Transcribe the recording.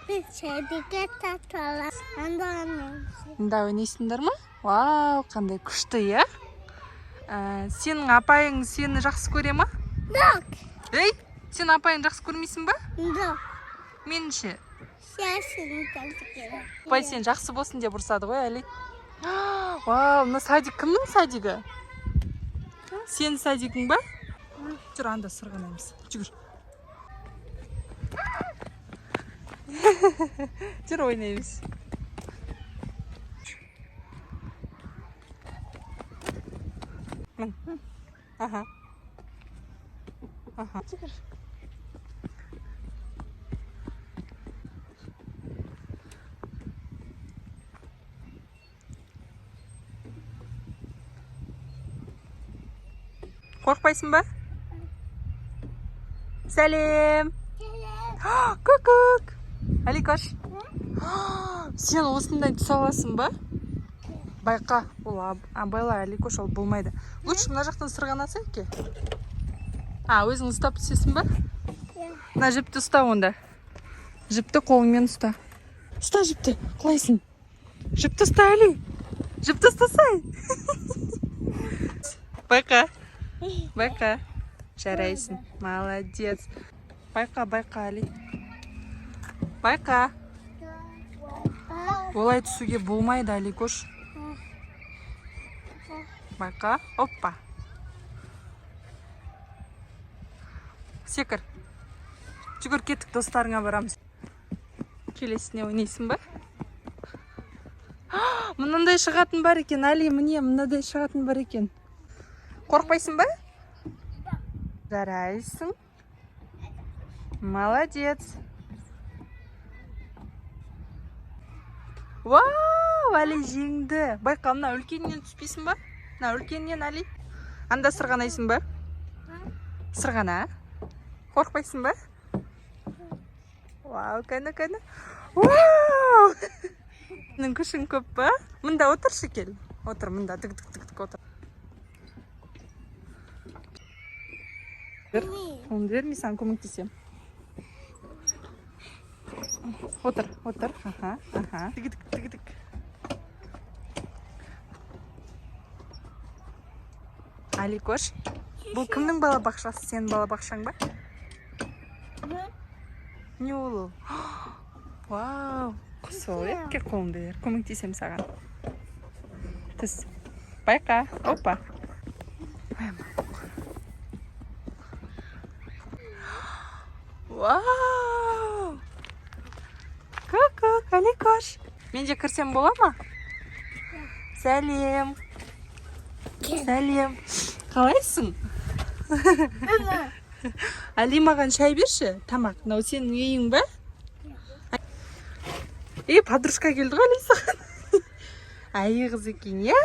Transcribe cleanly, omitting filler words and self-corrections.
Biz şeydeki tatlılar. Мында ойнайсыңдар ма? Вау, қандай күшті, иә? Сенің апайың сені жақсы көре ма? Yok. Ей, сен апайың жақсы көрмейсің ба? Yok. Меніңше. Siyasını kaldıkları. Апай сен жақсы болсын деп ұрсады ғой, Әли. Вау, мына садик кімнің садигі? Сенің садигің ба? Жүр, анда сырғанаймыз. Жүгір. Жүр, ойнаймыз. Аха. Аха. Жүгір. Қорқпайсың ба? Сәлем. Көк. Аликош. Сен осындай түс аласың ба? Байқа, ол абайла Аликош ол болмайды. Лучше мына жақтан сырғанасың ке? Өзің ұстап түсесің ба? Мына жіпті ұста онда. Жіпті қолыңмен ұста. Ұста жіпті, құлайсың. Жіпті ұста, Али. Жіпті ұстасай. Байқа. Жарайсың. Молодец. Байқа, Али. Байқа. Олай түсуге болмайды, Аликош. Байқа. Оппа. Секір. Жүгір кеттік, достарыңа барамыз. Келесіне ойнайсың ба? Мынандай шығатын бар екен, Али, міне, мынандай шығатын бар екен. Қорқпайсың ба? Жарайсың. Молодец. Вау, Али жеңді. Байқа, мына үлкеннен түспейсің ба? Мына үлкеннен, Али. Анда сырғанайсың ба? Сырғана. Қорқпайсың ба? Вау, кәні. Вау! Сенің күшің көп ба? Мында отыршы кел. Отыр, мында, тік отыр. Оны бермей, саған көмектесем. Отыр. Аха. Тік. Аликош, бұл кімнің балабақшасы? Сенің балабақшаң ба? Не ол? Вау, құс ол, кел қолыңды бер. Көмектесем саған. Түс. Байқа. Опа. Вау! Көк, Аликош. Мен де кірсем бола ма? Сәлем. Қалайсың? Али, маған шай берші. Тамақ. Мынау сенің үйің ба? Подружка келді ғой, Алиса. Ай, қыз екен, иә?